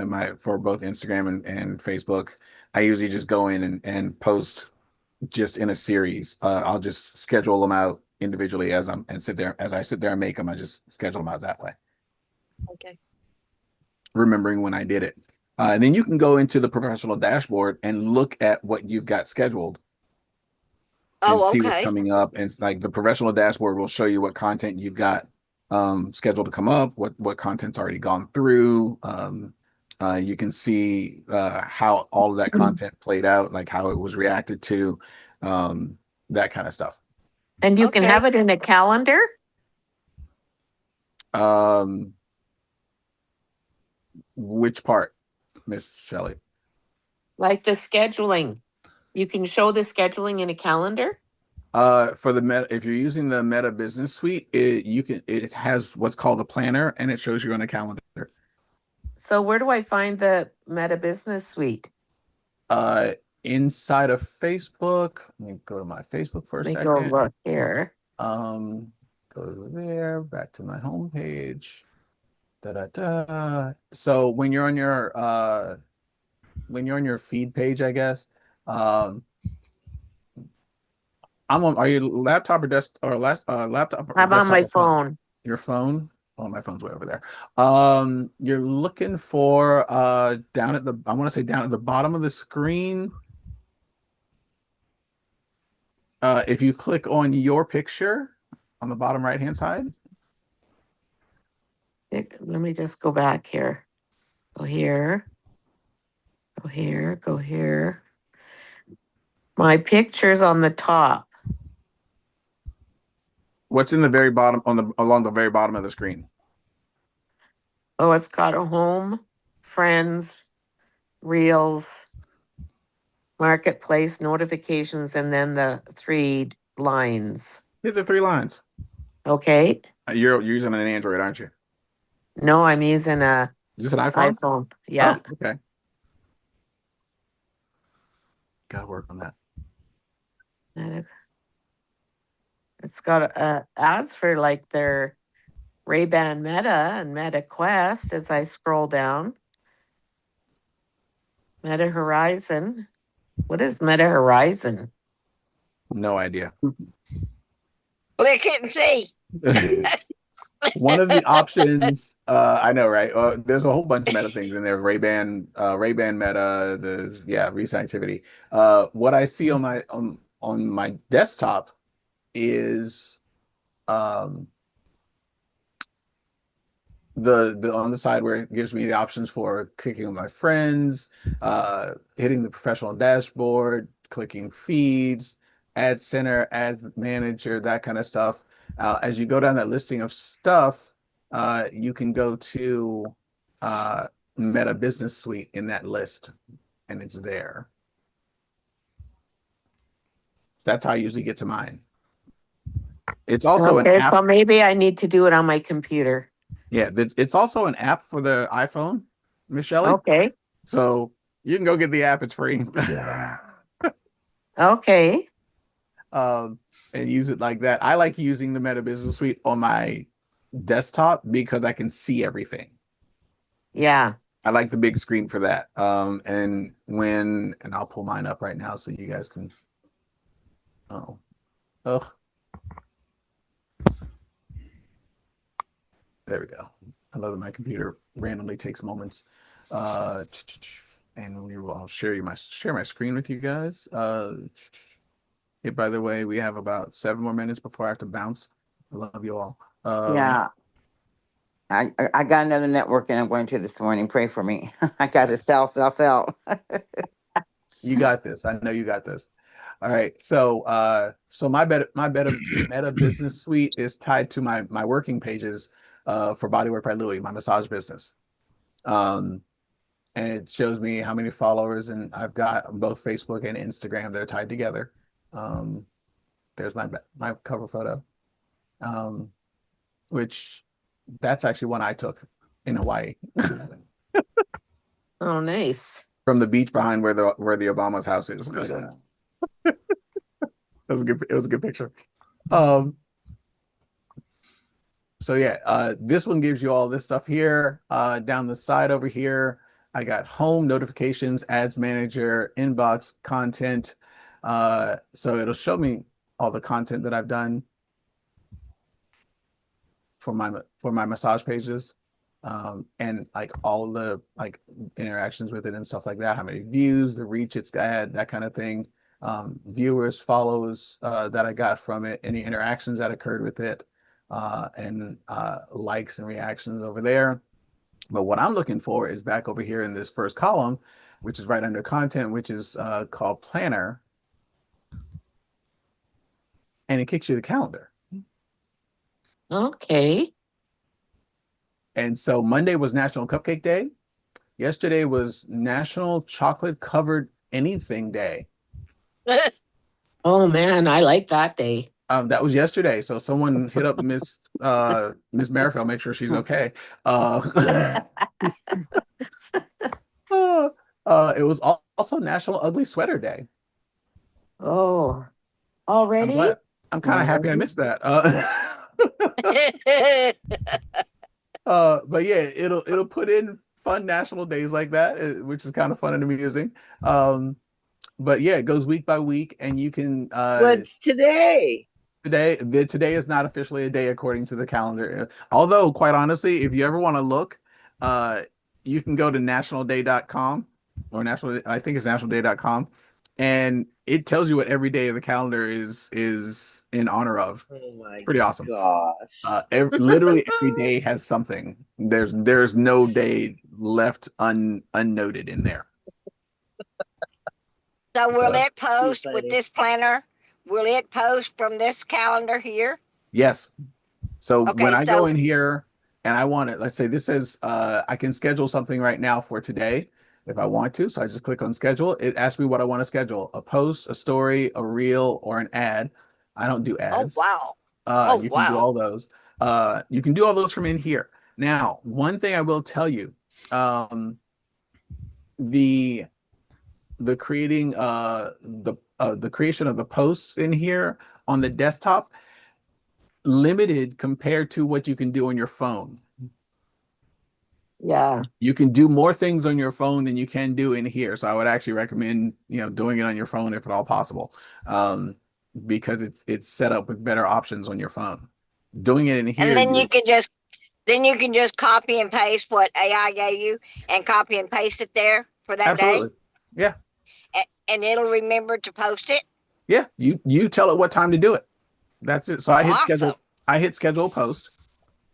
my for both Instagram and Facebook, I usually just go in and post just in a series. I'll just schedule them out individually as I sit there and make them. I just schedule them out that way,
Okay.
remembering when I did it. And then you can go into the professional dashboard and look at what you've got scheduled and
Oh,
see what's
okay.
coming up. And it's like the professional dashboard will show you what content you've got scheduled to come up, what content's already gone through. You can see how all of that content played out, like how it was reacted to, that kind of stuff.
And you can
Okay.
have it in a calendar?
Um, which part, Miss Shelley?
Like the scheduling. You can show the scheduling in a calendar?
For the Meta, if you're using the Meta Business Suite, it has what's called a planner, and it shows you on a calendar.
So where do I find the Meta Business Suite?
Inside of Facebook, let me go to my Facebook for a
Let me go
second.
look here.
Go there, back to my homepage. So when you're on your feed page, I guess, are you laptop or desk or laptop or
I'm on my
desktop or phone?
phone.
Your phone? Oh, my phone's way over there. You're looking for down at I want to say down at the bottom of the screen. If you click on your picture on the bottom right hand side.
Let me just go back here. Go here. Go here. Go here. My picture's on the top.
What's in the very bottom along the very bottom of the screen?
Oh, it's got a home, friends, reels, marketplace, notifications, and then the 3 lines.
Hit the 3 lines.
Okay.
You're using an Android, aren't you?
No, I'm using a
Is this an iPhone?
iPhone. Yeah.
Oh, okay. Gotta work on that.
It's got ads for like their Ray-Ban Meta and Meta Quest as I scroll down. Meta Horizon. What is Meta Horizon?
No idea.
Click it and see.
One of the options, I know, right? There's a whole bunch of Meta things in there. Ray-Ban Meta, recent activity. What I see on my desktop is the on the side where it gives me the options for clicking on my friends, hitting the professional dashboard, clicking feeds, ad center, ad manager, that kind of stuff. As you go down that listing of stuff, you can go to Meta Business Suite in that list, and it's there. So that's how I usually get to mine. It's also an app.
So maybe I need to do it on my computer.
Yeah, it's also an app for the iPhone, Miss Shelley.
Okay.
So you can go get the app. It's free.
Okay.
And use it like that. I like using the Meta Business Suite on my desktop because I can see everything.
Yeah.
I like the big screen for that. And I'll pull mine up right now so you guys can. Oh. There we go. I love that my computer randomly takes moments. And I'll share my screen with you guys. Hey, by the way, we have about 7 more minutes before I have to bounce. I love you all.
Yeah. I got another networking I'm going to this morning. Pray for me. I got to self out.
You got this. I know you got this. All right. So my Meta Business Suite is tied to my working pages for Bodywork by Louie, my massage business. And it shows me how many followers and I've got on both Facebook and Instagram. They're tied together. There's my cover photo, which that's actually one I took in Hawaii.
Oh, nice.
From the beach behind where the Obama's house is. It was a good picture. So yeah, this one gives you all this stuff here. Down the side over here, I got home, notifications, ads manager, inbox, content. So it'll show me all the content that I've done for my massage pages. And like all the like interactions with it and stuff like that, how many views, the reach it's had, that kind of thing. Viewers, follows that I got from it, any interactions that occurred with it, and likes and reactions over there. But what I'm looking for is back over here in this first column, which is right under content, which is called planner. And it kicks you the calendar.
Okay.
And so Monday was National Cupcake Day. Yesterday was National Chocolate Covered Anything Day.
Oh man, I like that day.
That was yesterday. So someone hit up Miss Merrifield, make sure she's okay. Uh, it was also National Ugly Sweater Day.
Oh,
I'm
already?
glad. I'm kind of happy I missed that. But yeah, it'll put in fun national days like that, which is kind of fun and amusing. But yeah, it goes week by week, and you can
What's today?
today is not officially a day according to the calendar. Although, quite honestly, if you ever want to look, uh, you can go to nationalday.com or I think it's nationalday.com, and it tells you what every day of the calendar is in honor of.
Oh my
Pretty awesome.
gosh.
Literally every day has something. There's no day left unnoted in there.
So will
So
it post with
funny.
this planner? Will it post from this calendar here?
yes. So when
Okay,
I go
so
in here and I want it, let's say this says I can schedule something right now for today if I want to. So I just click on schedule. It asks me what I want to schedule: a post, a story, a reel, or an ad. I don't do
oh
ads.
wow. Oh
You can do
wow.
all those. You can do all those from in here. Now, one thing I will tell you, um, the the creating the creation of the posts in here on the desktop limited compared to what you can do on your phone.
Yeah.
You can do more things on your phone than you can do in here. So I would actually recommend, doing it on your phone if at all possible. Because it's set up with better options on your phone. Doing it in
And
here,
then you can just copy and paste what AI gave you and copy and paste it there for that day.
absolutely. Yeah.
And it'll remember to post it.
Yeah. You tell it what time to do it. That's it. So
Awesome.
I hit schedule post.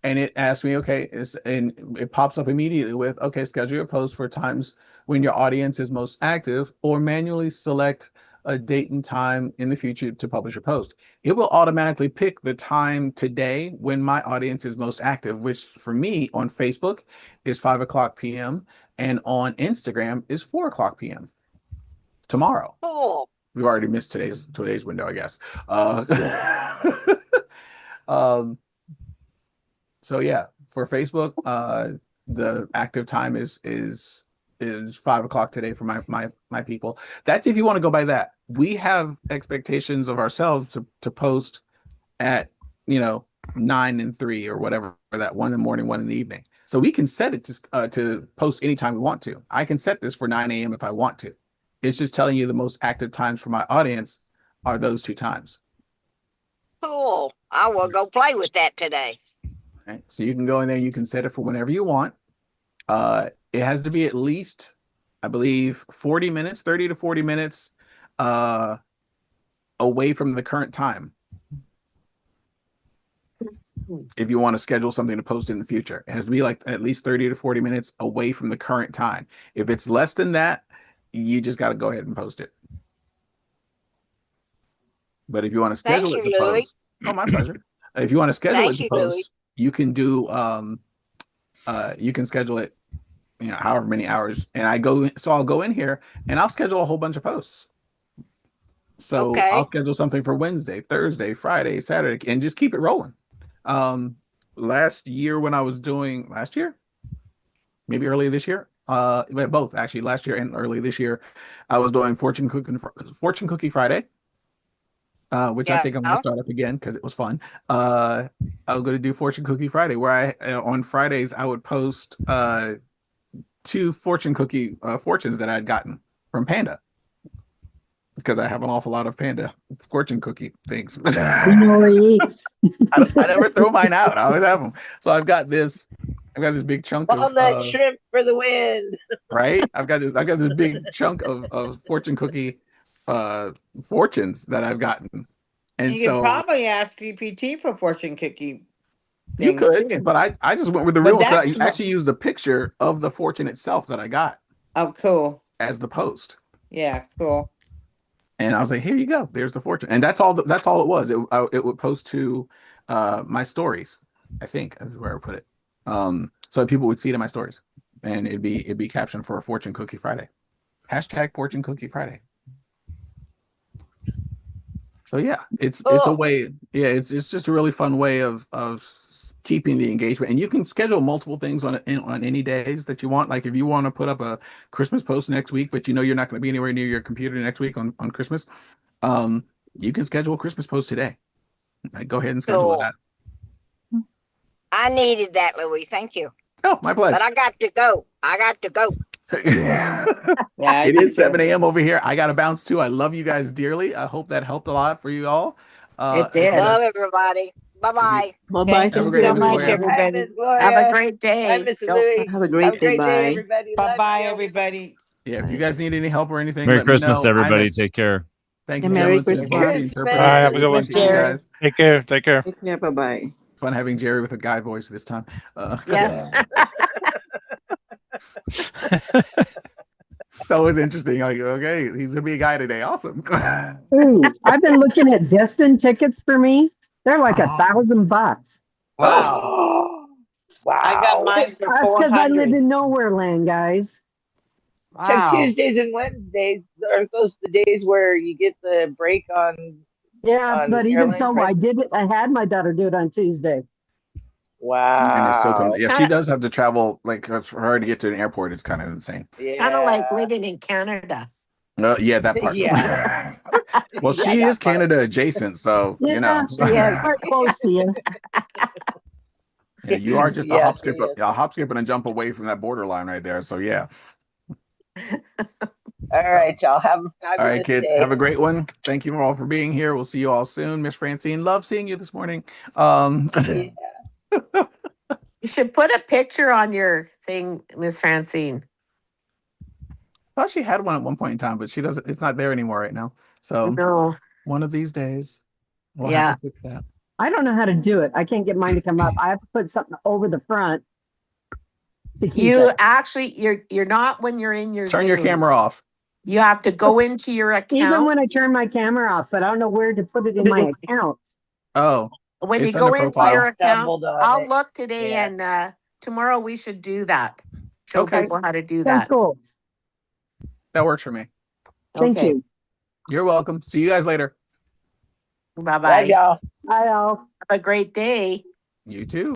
And it asks me, okay, and it pops up immediately with, okay, schedule your post for times when your audience is most active, or manually select a date and time in the future to publish your post. It will automatically pick the time today when my audience is most active, which for me on Facebook is 5:00 p.m. and on Instagram is 4:00 p.m. tomorrow.
Cool.
We've already missed today's window, I guess. Um, So yeah, for Facebook, the active time is 5:00 today for my people. That's if you want to go by that. We have expectations of ourselves to post at 9 and 3 or whatever, or that 1 in the morning, 1 in the evening. So we can set it to post anytime we want to. I can set this for 9 a.m. if I want to. It's just telling you the most active times for my audience are those two times.
Cool. I will go play with that today.
Right? So you can go in there, you can set it for whenever you want. It has to be at least, I believe, 40 minutes, 30 to 40 minutes away from the current time. If you want to schedule something to post in the future, it has to be like at least 30 to 40 minutes away from the current time. If it's less than that, you just got to go ahead and post it. But if you want to schedule
Thank
it
you,
to
Louie.
post, oh, my pleasure. If you want to schedule it
Thank
to
you, Louie.
post, you can do you can schedule it however many hours, and I'll go in here and I'll schedule a whole bunch of posts. So I'll
Okay.
schedule something for Wednesday, Thursday, Friday, Saturday, and just keep it rolling. Last year when I was doing last year, maybe early this year, both actually, last year and early this year, I was doing Fortune Cookie Friday, which I
Yeah.
think I'm going to start up again because it was fun. I was going to do Fortune Cookie Friday, where on Fridays I would post two fortune cookie fortunes that I'd gotten from Panda, because I have an awful lot of Panda fortune cookie things.
Nice.
I never throw mine out. I always have them. So I've got this big chunk of
Walnut shrimp for the win.
right. I've got this big chunk of fortune cookie fortunes that I've gotten. And
You could
so
probably ask GPT for fortune cookie
you
things
could,
too.
but I just went with the
But
real one. I
that's
actually used a picture of the fortune itself that I got
oh cool.
as the post.
Yeah, cool.
And I was like, here you go. There's the fortune. And that's all it was. It would post to my stories, I think is where I put it. So people would see it in my stories, and it'd be captioned for Fortune Cookie Friday. Hashtag Fortune Cookie Friday. So yeah, it's a
Cool.
way. Yeah, it's just a really fun way of keeping the engagement, and you can schedule multiple things on any days that you want. Like if you want to put up a Christmas post next week, but you know you're not going to be anywhere near your computer next week on Christmas, um, you can schedule a Christmas post today. Like, go ahead and schedule
Cool.
that.
I needed that, Louis. Thank you.
Oh, my
But
pleasure.
I got to go. I got to go.
Yeah,
It
you
is 7
too.
a.m. over here. I got to bounce too. I love you guys dearly. I hope that helped a lot for you all.
It
If you
did.
Love
guys,
everybody. Bye
if you
bye.
Bye-bye.
Thank
have
you
a
Thank
great
you,
day,
so
Miss
much,
Gloria.
everyone.
Bye, Miss
everybody.
Have a
Gloria.
great
Bye,
day.
Miss Louie.
Have a
Have
great
a
day.
great day,
Bye.
everybody.
Bye
Love
bye,
you.
everybody.
Yeah, if you
Bye.
guys need any help or anything,
Merry
let me
Christmas,
know.
everybody. Take care.
Thank
Yeah,
you,
Merry
gentlemen, to both the
Merry
Christmas.
interpreters.
Bye.
Christmas.
Have
Really
a good one.
Miss
appreciate you
Jerry.
guys.
Take care. Take care.
Take care. Bye-bye.
Fun having Jerry with a guy voice this time.
Yes.
Yeah.
It's always interesting. Like, okay, he's gonna be a guy today. Awesome.
Ooh, I've been looking at Destin tickets for me. They're like
Oh,
$1,000.
Wow. I got
Wow.
mine for
That's because I live
400.
in nowhere land, guys.
Except
Wow.
Tuesdays and Wednesdays are those the days where you get the break
Yeah,
on
but even
airline
so, I
prices.
did it. I had my daughter do it on Tuesday.
and it's so
Wow.
It's
yeah,
kind
she
of
does have to travel. Like for her to get to an airport, it's kind of insane.
like
Yeah.
living in Canada.
Yeah, that part.
Yeah.
Well,
Yeah,
she is
that part.
Canada adjacent, so you
Yeah,
know.
She is.
quite close to you.
Yeah, you are just
Yes, yes.
a hop, skip, and a jump away from that borderline right there. So yeah.
All
So,
right, y'all. Have a
all right,
fabulous
kids, have
day.
a great one. Thank you all for being here. We'll see you all soon. Miss Francine, love seeing you this morning.
Yeah.
You should put a picture on your thing, Miss Francine.
Thought she had one at one point in time, but she doesn't. It's not there anymore right now. So
No.
one of these days, we'll have
Yeah.
to fix that.
I don't know how to do it. I can't get mine to come up. I have to put something over the front to keep
You
it.
actually you're not when you're in your
Turn your
Zoom.
camera off.
You have to go into your
Even
account.
when I turn my camera off, but I don't know where to put it in my account.
Oh,
When you
it's under
go into
I
your
profile.
account,
stumbled on
I'll
it.
look today
Yeah.
and tomorrow we should do that. Show
Okay,
people how to do
Sounds
that.
cool.
that works for me.
Thank
Okay.
you.
You're welcome. See you guys later.
Bye
Love
bye.
y'all.
Bye, all.
Have a great day.
You too.